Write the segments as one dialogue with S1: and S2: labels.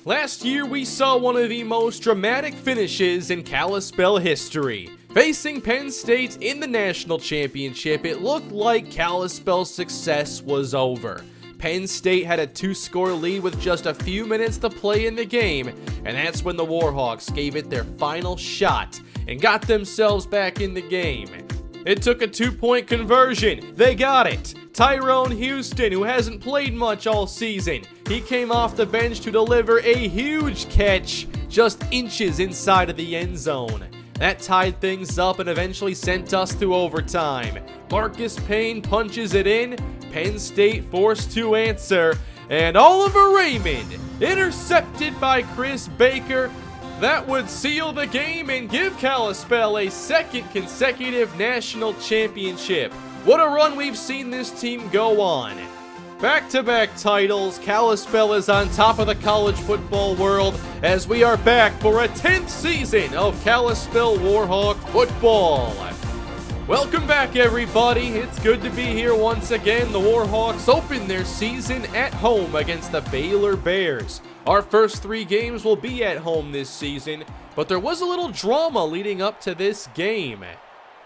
S1: Last year, we saw one of the most dramatic finishes in Kalispell history. Facing Penn State in the national championship, it looked like Kalispell's success was over. Penn State had a 2-score lead with just a few minutes to play in the game, and that's when the Warhawks gave it their final shot and got themselves back in the game. It took a 2-point conversion. They got it. Tyrone Houston, who hasn't played much all season, he came off the bench to deliver a huge catch just inches inside of the end zone. That tied things up and eventually sent us to overtime. Marcus Payne punches it in, Penn State forced to answer, and Oliver Raymond intercepted by Chris Baker. That would seal the game and give Kalispell a second consecutive national championship. What a run we've seen this team go on. Back-to-back titles, Kalispell is on top of the college football world as we are back for a 10th season of Kalispell Warhawk football. Welcome back, everybody. It's good to be here once again. The Warhawks open their season at home against the Baylor Bears. Our first 3 games will be at home this season, but there was a little drama leading up to this game.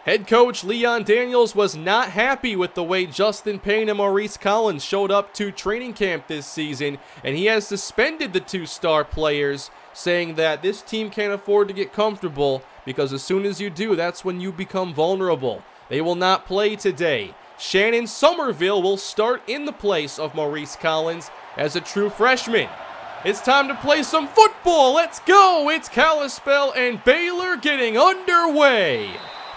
S1: Head coach Leon Daniels was not happy with the way Justin Payne and Maurice Collins showed up to training camp this season, and he has suspended the 2 star players, saying that this team can't afford to get comfortable because as soon as you do, that's when you become vulnerable. They will not play today. Shannon Summerville will start in the place of Maurice Collins as a true freshman. It's time to play some football. Let's go. It's Kalispell and Baylor getting underway.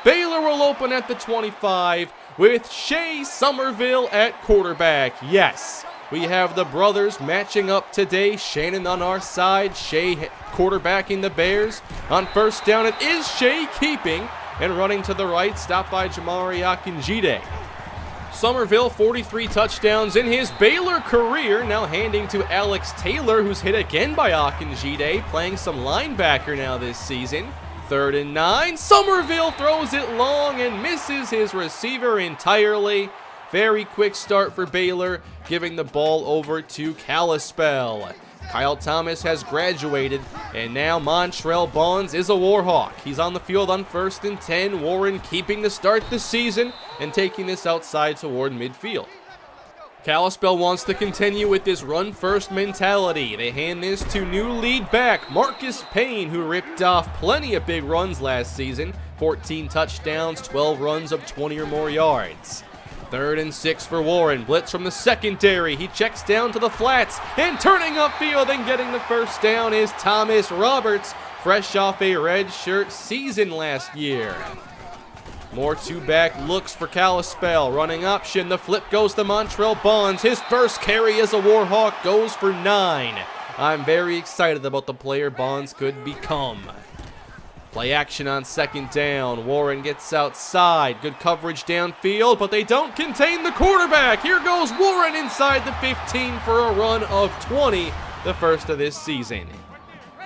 S1: Baylor will open at the 25 with Shae Summerville at quarterback. Yes, we have the brothers matching up today. Shannon on our side, Shae quarterbacking the Bears. On first down, it is Shae keeping and running to the right, stopped by Jamari Akinjide. Summerville, 43 touchdowns in his Baylor career, now handing to Alex Taylor, who's hit again by Akinjide, playing some linebacker now this season. 3rd and 9, Summerville throws it long and misses his receiver entirely. Very quick start for Baylor, giving the ball over to Kalispell. Kyle Thomas has graduated, and now Montrell Bonds is a Warhawk. He's on the field on 1st and 10. Warren keeping the start this season and taking this outside toward midfield. Kalispell wants to continue with this run-first mentality. They hand this to new lead back Marcus Payne, who ripped off plenty of big runs last season. 14 touchdowns, 12 runs of 20 or more yards. 3rd and 6 for Warren. Blitz from the secondary. He checks down to the flats, and turning upfield and getting the first down is Thomas Roberts, fresh off a redshirt season last year. More 2-back looks for Kalispell. Running option. The flip goes to Montrell Bonds. His first carry as a Warhawk goes for 9. I'm very excited about the player Bonds could become. Play action on 2nd down. Warren gets outside. Good coverage downfield, but they don't contain the quarterback. Here goes Warren inside the 15 for a run of 20, the first of this season.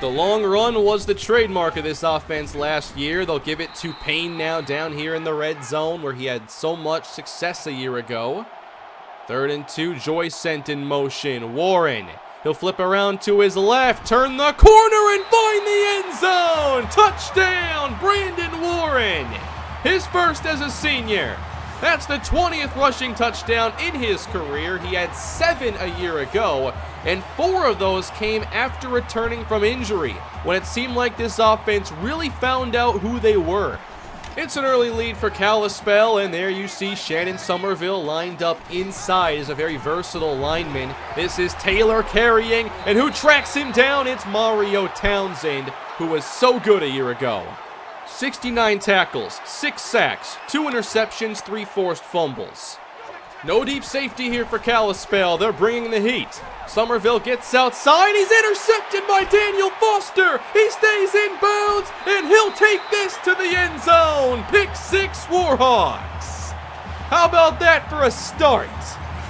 S1: The long run was the trademark of this offense last year. They'll give it to Payne now down here in the red zone where he had so much success a year ago. 3rd and 2, Joyce sent in motion. Warren, he'll flip around to his left, turn the corner and find the end zone. Touchdown, Brandon Warren. His first as a senior. That's the 20th rushing touchdown in his career. He had 7 a year ago, and 4 of those came after returning from injury, when it seemed like this offense really found out who they were. It's an early lead for Kalispell, and there you see Shannon Summerville lined up inside as a very versatile lineman. This is Taylor carrying, and who tracks him down? It's Mario Townsend, who was so good a year ago. 69 tackles, 6 sacks, 2 interceptions, 3 forced fumbles. No deep safety here for Kalispell. They're bringing the heat. Summerville gets outside. He's intercepted by Daniel Foster. He stays in bounds, and he'll take this to the end zone. Pick 6 Warhawks. How about that for a start?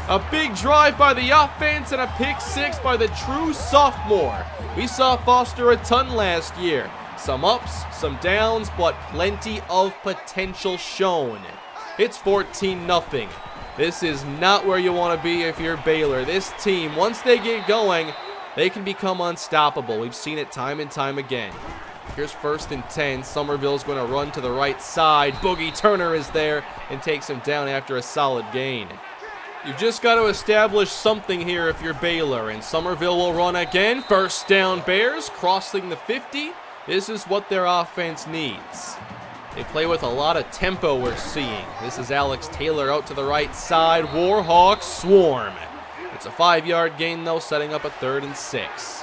S1: A big drive by the offense and a pick 6 by the true sophomore. We saw Foster a ton last year. Some ups, some downs, but plenty of potential shown. It's 14-0. This is not where you want to be if you're Baylor. This team, once they get going, they can become unstoppable. We've seen it time and time again. Here's 1st and 10. Summerville's going to run to the right side. Boogie Turner is there and takes him down after a solid gain. You've just got to establish something here if you're Baylor, and Summerville will run again. 1st down Bears, crossing the 50. This is what their offense needs. They play with a lot of tempo, we're seeing. This is Alex Taylor out to the right side. Warhawks swarm. It's a 5-yard gain, though, setting up a 3rd and 6.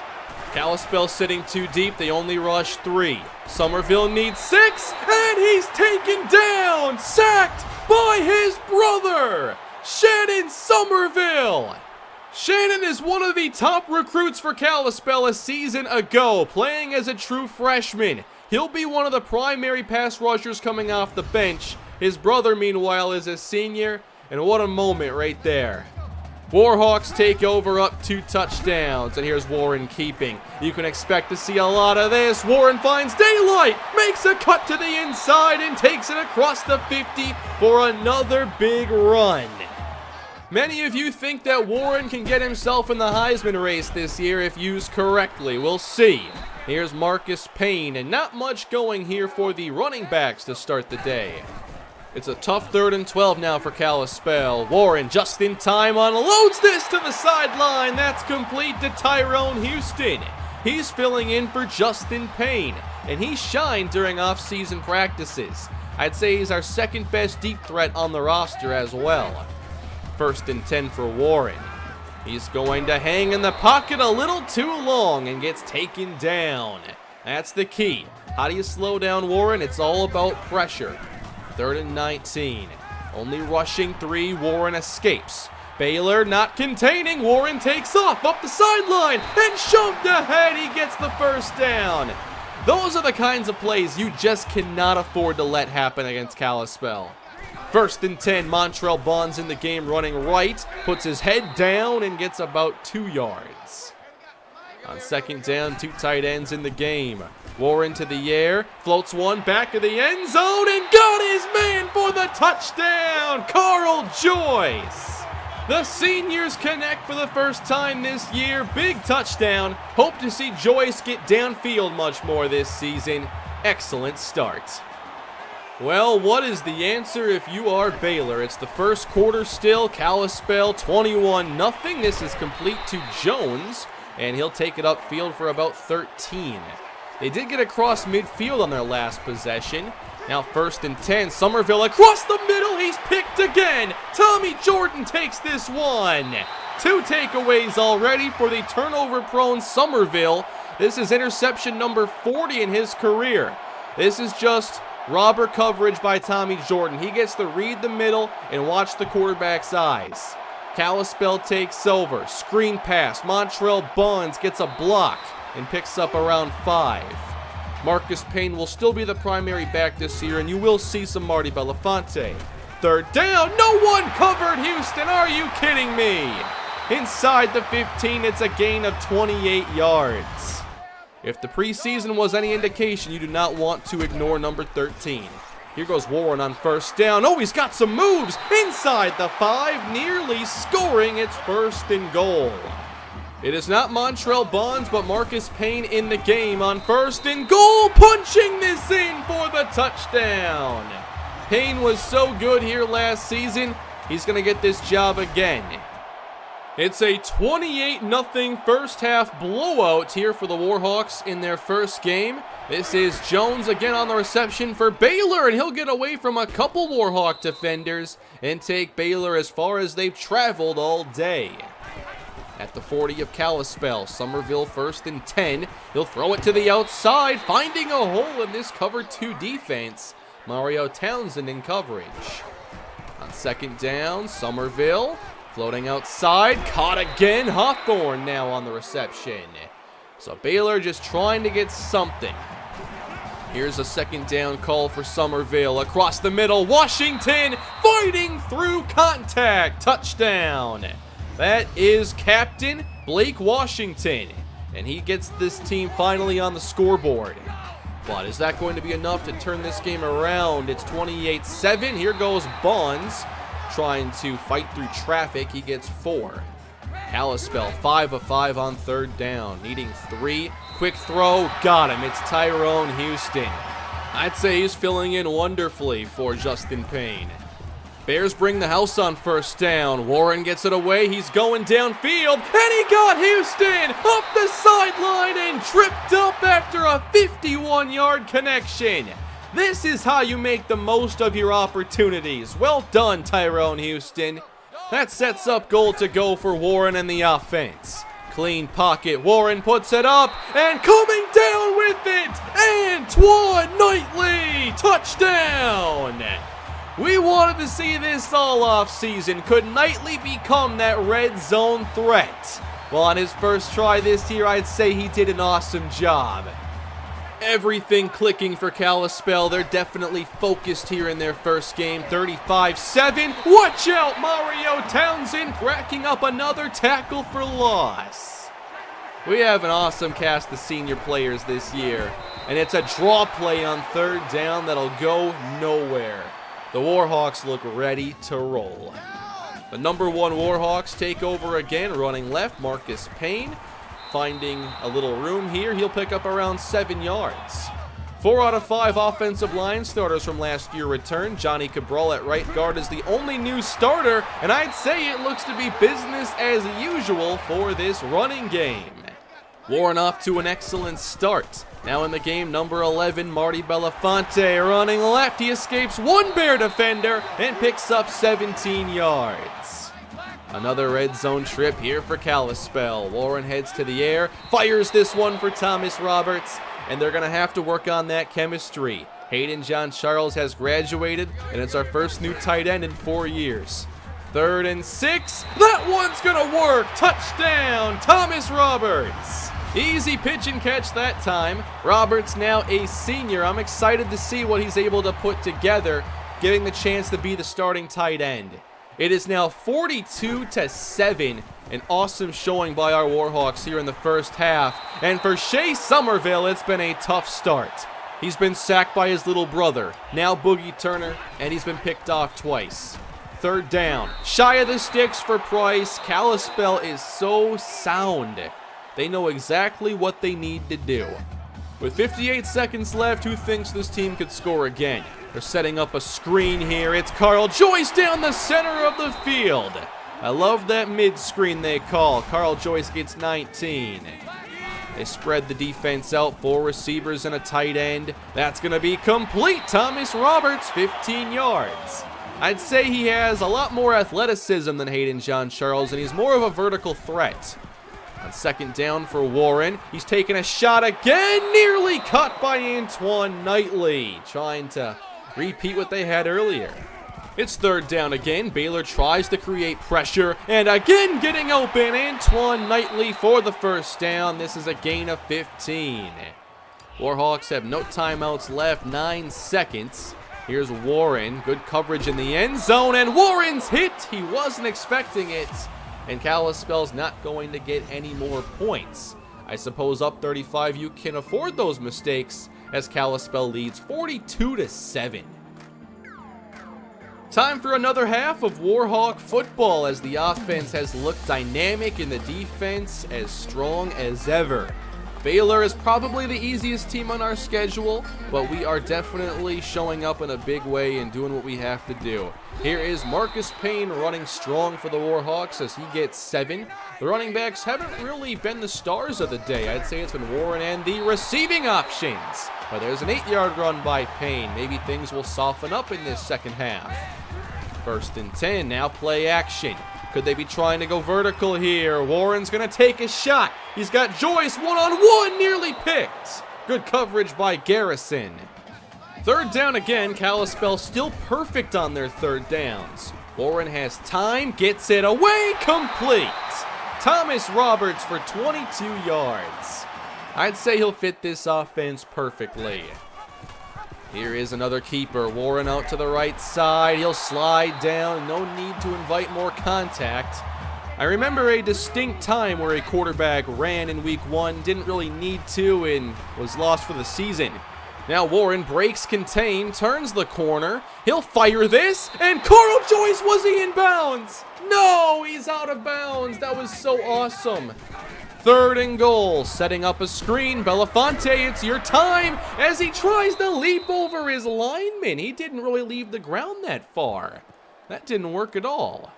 S1: Kalispell sitting too deep. They only rush 3. Summerville needs 6, and he's taken down, sacked by his brother, Shannon Summerville. Shannon is one of the top recruits for Kalispell a season ago, playing as a true freshman. He'll be one of the primary pass rushers coming off the bench. His brother, meanwhile, is a senior, and what a moment right there. Warhawks take over up 2 touchdowns, and here's Warren keeping. You can expect to see a lot of this. Warren finds daylight, makes a cut to the inside, and takes it across the 50 for another big run. Many of you think that Warren can get himself in the Heisman race this year if used correctly. We'll see. Here's Marcus Payne, and not much going here for the running backs to start the day. It's a tough 3rd and 12 now for Kalispell. Warren just in time unloads this to the sideline. That's complete to Tyrone Houston. He's filling in for Justin Payne, and he shined during off-season practices. I'd say he's our 2nd best deep threat on the roster as well. 1st and 10 for Warren. He's going to hang in the pocket a little too long and gets taken down. That's the key. How do you slow down Warren? It's all about pressure. 3rd and 19. Only rushing 3. Warren escapes. Baylor not containing. Warren takes off up the sideline and shoved ahead. He gets the 1st down. Those are the kinds of plays you just cannot afford to let happen against Kalispell. 1st and 10. Montrell Bonds in the game running right. Puts his head down and gets about 2 yards. On 2nd down, 2 tight ends in the game. Warren to the air, floats one back of the end zone, and got his man for the touchdown, Carl Joyce. The seniors connect for the first time this year. Big touchdown. Hope to see Joyce get downfield much more this season. Excellent start. Well, what is the answer if you are Baylor? It's the 1st quarter still. Kalispell 21-0. This is complete to Jones, and he'll take it upfield for about 13. They did get across midfield on their last possession. Now 1st and 10. Summerville across the middle. He's picked again. Tommy Jordan takes this one. 2 takeaways already for the turnover-prone Summerville. This is interception number 40 in his career. This is just robber coverage by Tommy Jordan. He gets to read the middle and watch the quarterback's eyes. Kalispell takes over. Screen pass. Montrell Bonds gets a block and picks up around 5. Marcus Payne will still be the primary back this year, and you will see some Marty Belafonte. 3rd down, no one covered, Houston, are you kidding me? Inside the 15, it's a gain of 28 yards. If the preseason was any indication, you do not want to ignore number 13. Here goes Warren on 1st down. Oh, he's got some moves inside the 5, nearly scoring its 1st and goal. It is not Montrell Bonds, but Marcus Payne in the game on 1st and goal, punching this in for the touchdown. Payne was so good here last season, he's going to get this job again. It's a 28-0 first half blowout here for the Warhawks in their first game. This is Jones again on the reception for Baylor, and he'll get away from a couple Warhawk defenders and take Baylor as far as they've traveled all day. At the 40 of Kalispell, Summerville 1st and 10. He'll throw it to the outside, finding a hole in this cover 2 defense. Mario Townsend in coverage. On 2nd down, Summerville floating outside, caught again. Hawthorne now on the reception. So Baylor just trying to get something. Here's a 2nd down call for Summerville. Across the middle, Washington fighting through contact. Touchdown. That is Captain Blake Washington, and he gets this team finally on the scoreboard. But is that going to be enough to turn this game around? It's 28-7. Here goes Bonds trying to fight through traffic. He gets 4. Kalispell 5 of 5 on third down, needing 3. Quick throw, got him. It's Tyrone Houston. I'd say he's filling in wonderfully for Justin Payne. Bears bring the house on first down. Warren gets it away. He's going downfield, and he got Houston up the sideline and tripped up after a 51-yard connection. This is how you make the most of your opportunities. Well done, Tyrone Houston. That sets up goal to go for Warren and the offense. Clean pocket. Warren puts it up and coming down with it. Antoine Knightley. Touchdown. We wanted to see this all off season. Could Knightley become that red zone threat? Well, on his first try this year, I'd say he did an awesome job. Everything clicking for Kalispell. They're definitely focused here in their first game. 35-7. Watch out, Mario Townsend racking up another tackle for loss. We have an awesome cast of senior players this year, and it's a draw play on third down that'll go nowhere. The Warhawks look ready to roll. The number 1 Warhawks take over again, running left. Marcus Payne finding a little room here. He'll pick up around 7 yards. 4 out of 5 offensive line starters from last year return. Johnny Cabral at right guard is the only new starter, and I'd say it looks to be business as usual for this running game. Warren off to an excellent start. Now in the game, number 11, Marty Belafonte running left. He escapes one Bear defender and picks up 17 yards. Another red zone trip here for Kalispell. Warren heads to the air, fires this one for Thomas Roberts, and they're going to have to work on that chemistry. Hayden John Charles has graduated, and it's our first new tight end in 4 years. 3rd and 6. That one's going to work. Touchdown, Thomas Roberts. Easy pitch and catch that time. Roberts now a senior. I'm excited to see what he's able to put together, getting the chance to be the starting tight end. It is now 42-7. An awesome showing by our Warhawks here in the first half. And for Shae Summerville, it's been a tough start. He's been sacked by his little brother, now Boogie Turner, and he's been picked off twice. 3rd down. Shy of the sticks for Price. Kalispell is so sound. They know exactly what they need to do. With 58 seconds left, who thinks this team could score again? They're setting up a screen here. It's Carl Joyce down the center of the field. I love that mid-screen they call. Carl Joyce gets 19. They spread the defense out, 4 receivers and a tight end. That's going to be complete. Thomas Roberts, 15 yards. I'd say he has a lot more athleticism than Hayden John Charles, and he's more of a vertical threat. On 2nd down for Warren, he's taking a shot again, nearly caught by Antoine Knightley, trying to repeat what they had earlier. It's 3rd down again. Baylor tries to create pressure, and again getting open. Antoine Knightley for the first down. This is a gain of 15. Warhawks have no timeouts left, 9 seconds. Here's Warren, good coverage in the end zone, and Warren's hit. He wasn't expecting it. And Kalispell's not going to get any more points. I suppose up 35 you can afford those mistakes as Kalispell leads 42-7. Time for another half of Warhawk football as the offense has looked dynamic and the defense as strong as ever. Baylor is probably the easiest team on our schedule, but we are definitely showing up in a big way and doing what we have to do. Here is Marcus Payne running strong for the Warhawks as he gets 7. The running backs haven't really been the stars of the day. I'd say it's been Warren and the receiving options. But there's an 8-yard run by Payne. Maybe things will soften up in this second half. 1st and 10, now play action. Could they be trying to go vertical here? Warren's going to take a shot. He's got Joyce one-on-one, nearly picked. Good coverage by Garrison. 3rd down again. Kalispell still perfect on their 3rd downs. Warren has time, gets it away, complete. Thomas Roberts for 22 yards. I'd say he'll fit this offense perfectly. Here is another keeper. Warren out to the right side. He'll slide down. No need to invite more contact. I remember a distinct time where a quarterback ran in week 1, didn't really need to, and was lost for the season. Now Warren breaks contain, turns the corner. He'll fire this, and Carl Joyce was he in bounds? No, he's out of bounds. That was so awesome. 3rd and goal, setting up a screen. Belafonte, it's your time as he tries to leap over his lineman. He didn't really leave the ground that far. That didn't work at all.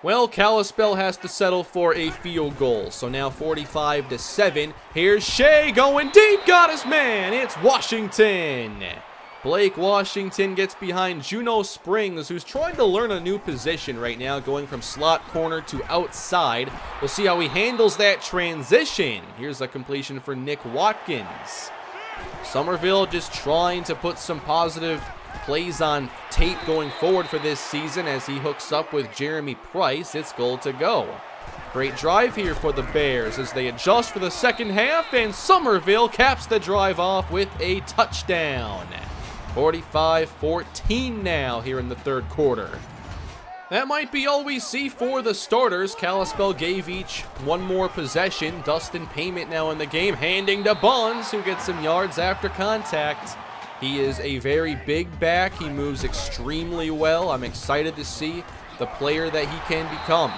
S1: Well, Kalispell has to settle for a field goal, so now 45-7. Here's Shae going deep, got his man. It's Washington. Blake Washington gets behind Juno Springs, who's trying to learn a new position right now, going from slot corner to outside. We'll see how he handles that transition. Here's a completion for Nick Watkins. Summerville just trying to put some positive plays on tape going forward for this season as he hooks up with Jeremy Price. It's goal to go. Great drive here for the Bears as they adjust for the second half, and Summerville caps the drive off with a touchdown. 45-14 now here in the 3rd quarter. That might be all we see for the starters. Kalispell gave each one more possession. Dustin Payne now in the game, handing to Bonds, who gets some yards after contact. He is a very big back. He moves extremely well. I'm excited to see the player that he can become.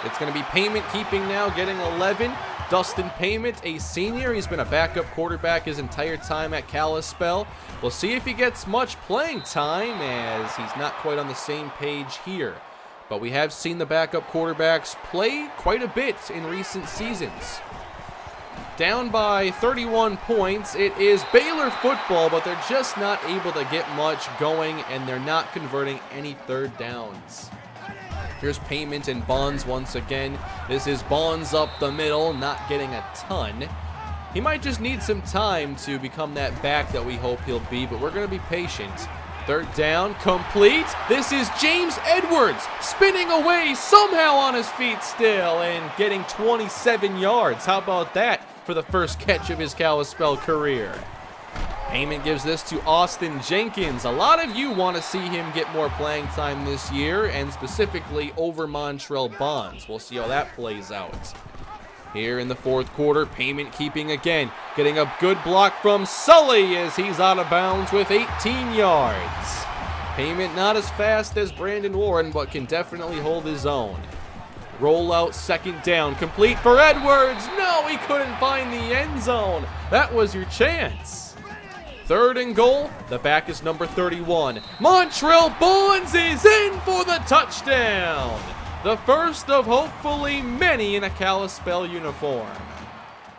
S1: It's going to be Payne keeping now, getting 11. Dustin Payne, a senior. He's been a backup quarterback his entire time at Kalispell. We'll see if he gets much playing time, as he's not quite on the same page here. But we have seen the backup quarterbacks play quite a bit in recent seasons. Down by 31 points. It is Baylor football, but they're just not able to get much going, and they're not converting any 3rd downs. Here's Payne and Bonds once again. This is Bonds up the middle, not getting a ton. He might just need some time to become that back that we hope he'll be, but we're going to be patient. 3rd down, complete. This is James Edwards spinning away somehow on his feet still and getting 27 yards. How about that for the first catch of his Kalispell career? Payne gives this to Austin Jenkins. A lot of you want to see him get more playing time this year, and specifically over Montrell Bonds. We'll see how that plays out. Here in the 4th quarter, Payne keeping again, getting a good block from Sully as he's out of bounds with 18 yards. Payne not as fast as Brandon Warren, but can definitely hold his own. Rollout 2nd down, complete for Edwards. No, he couldn't find the end zone. That was your chance. 3rd and goal, the back is number 31. Montrell Bonds is in for the touchdown. The first of hopefully many in a Kalispell uniform.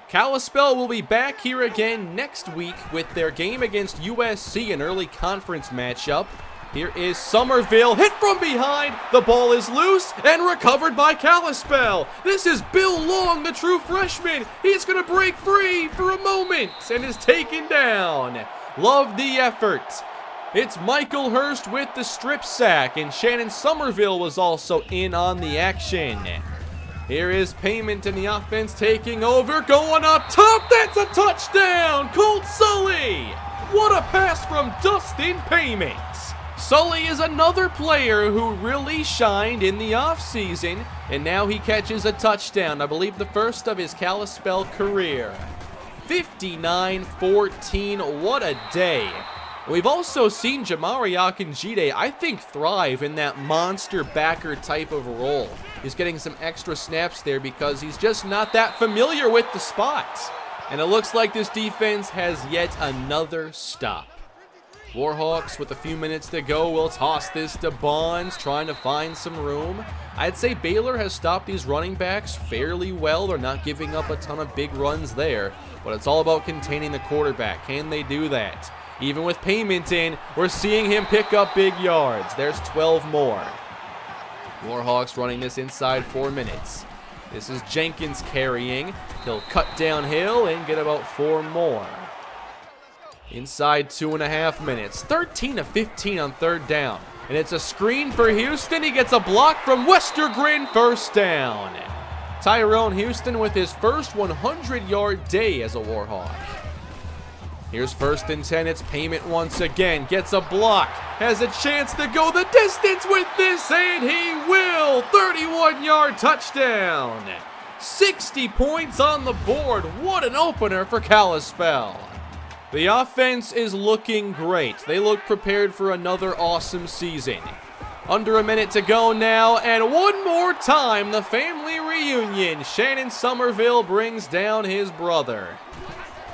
S1: Kalispell will be back here again next week with their game against USC, an early conference matchup. Here is Summerville, hit from behind. The ball is loose and recovered by Kalispell. This is Bill Long, the true freshman. He's going to break free for a moment and is taken down. Love the effort. It's Michael Hurst with the strip sack, and Shannon Summerville was also in on the action. Here is Payne in the offense taking over, going up top. That's a touchdown. Colt Sully. What a pass from Dustin Payne. Sully is another player who really shined in the offseason, and now he catches a touchdown, I believe the first of his Kalispell career. 59-14, what a day. We've also seen Jamari Akinjide, I think, thrive in that monster backer type of role. He's getting some extra snaps there because he's just not that familiar with the spots. And it looks like this defense has yet another stop. Warhawks with a few minutes to go will toss this to Bonds, trying to find some room. I'd say Baylor has stopped these running backs fairly well. They're not giving up a ton of big runs there, but it's all about containing the quarterback. Can they do that? Even with Payne in, we're seeing him pick up big yards. There's 12 more. Warhawks running this inside 4 minutes. This is Jenkins carrying. He'll cut downhill and get about 4 more. Inside 2.5 minutes. 13-15 on 3rd down. And it's a screen for Houston. He gets a block from Westergren. First down. Tyrone Houston with his first 100-yard day as a Warhawk. Here's 1st and 10. It's Payne once again. Gets a block. Has a chance to go the distance with this, and he will. 31-yard touchdown. 60 points on the board. What an opener for Kalispell. The offense is looking great. They look prepared for another awesome season. Under a minute to go now, and one more time, the family reunion. Shannon Summerville brings down his brother.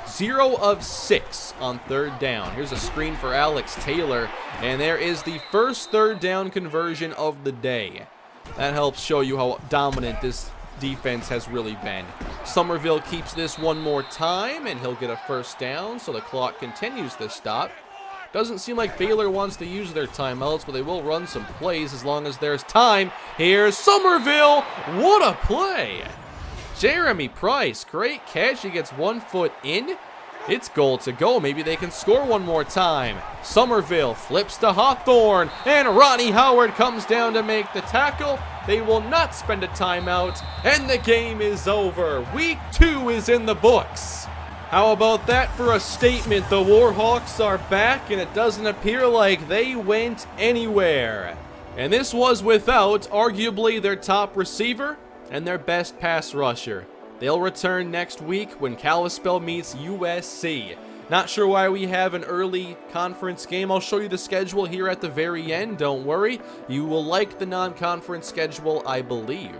S1: 0 of 6 on third down. Here's a screen for Alex Taylor, and there is the first third down conversion of the day. That helps show you how dominant this defense has really been. Summerville keeps this one more time, and he'll get a first down, so the clock continues to stop. Doesn't seem like Baylor wants to use their timeouts, but they will run some plays as long as there's time. Here's Summerville. What a play. Jeremy Price, great catch. He gets 1 foot in. It's goal to go. Maybe they can score one more time. Summerville flips to Hawthorne, and Ronnie Howard comes down to make the tackle. They will not spend a timeout, and the game is over. Week 2 is in the books. How about that for a statement? The Warhawks are back, and it doesn't appear like they went anywhere. And this was without arguably their top receiver and their best pass rusher. They'll return next week when Kalispell meets USC. Not sure why we have an early conference game. I'll show you the schedule here at the very end. Don't worry. You will like the non-conference schedule, I believe.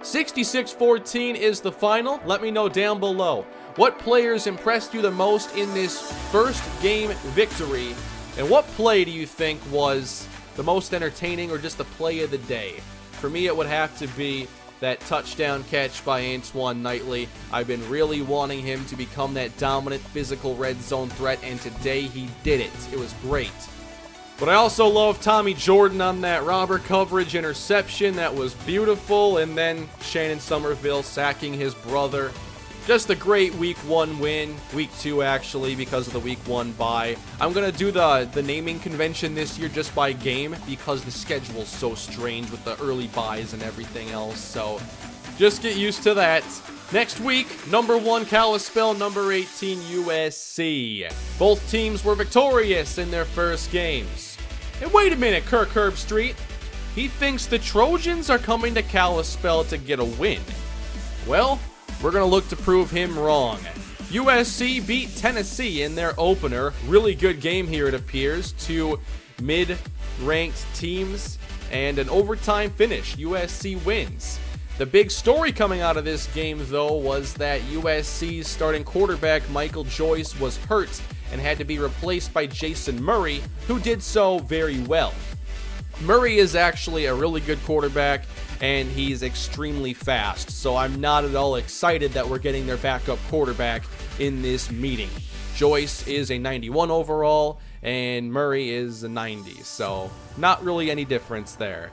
S1: 66-14 is the final. Let me know down below. What players impressed you the most in this first game victory? And what play do you think was the most entertaining or just the play of the day? For me, it would have to be that touchdown catch by Antoine Knightley. I've been really wanting him to become that dominant physical red zone threat, and today he did it. It was great. But I also love Tommy Jordan on that robber coverage interception. That was beautiful. And then Shannon Summerville sacking his brother. Just a great week 1 win. Week 2 actually, because of the week 1 bye. I'm going to do the naming convention this year just by game because the schedule's so strange with the early buys and everything else. So just get used to that. Next week, number 1 Kalispell, number 18 USC. Both teams were victorious in their first games. And wait a minute, Kirk Herbstreit. He thinks the Trojans are coming to Kalispell to get a win. Well, we're going to look to prove him wrong. USC beat Tennessee in their opener. Really good game here, it appears. 2 mid-ranked teams and an overtime finish. USC wins. The big story coming out of this game, though, was that USC's starting quarterback, Michael Joyce, was hurt and had to be replaced by Jason Murray, who did so very well. Murray is actually a really good quarterback, and he's extremely fast, so I'm not at all excited that we're getting their backup quarterback in this meeting. Joyce is a 91 overall, and Murray is a 90, so not really any difference there.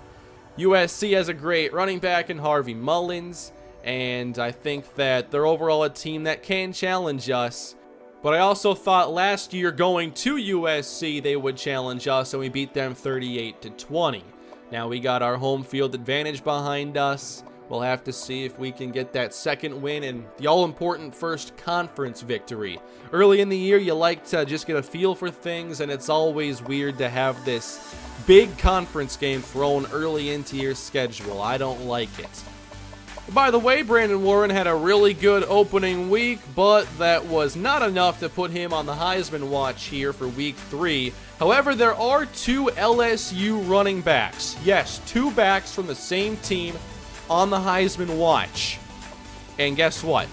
S1: USC has a great running back in Harvey Mullins, and I think that they're overall a team that can challenge us. But I also thought last year going to USC they would challenge us, and we beat them 38-20. Now we got our home field advantage behind us. We'll have to see if we can get that second win and the all-important first conference victory. Early in the year, you like to just get a feel for things, and it's always weird to have this big conference game thrown early into your schedule. I don't like it. By the way, Brandon Warren had a really good opening week, but that was not enough to put him on the Heisman watch here for week 3. However, there are 2 LSU running backs. Yes, 2 backs from the same team on the Heisman watch. And guess what?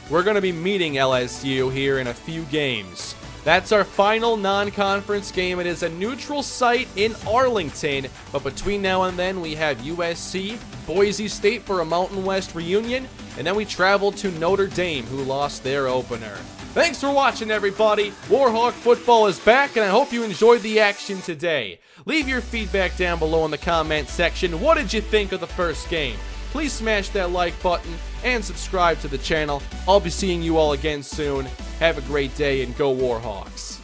S1: We're going to be meeting LSU here in a few games. That's our final non-conference game. It is a neutral site in Arlington, but between now and then we have USC, Boise State for a Mountain West reunion, and then we travel to Notre Dame, who lost their opener. Thanks for watching, everybody. Warhawk football is back, and I hope you enjoyed the action today. Leave your feedback down below in the comment section. What did you think of the first game? Please smash that like button and subscribe to the channel. I'll be seeing you all again soon. Have a great day and go Warhawks.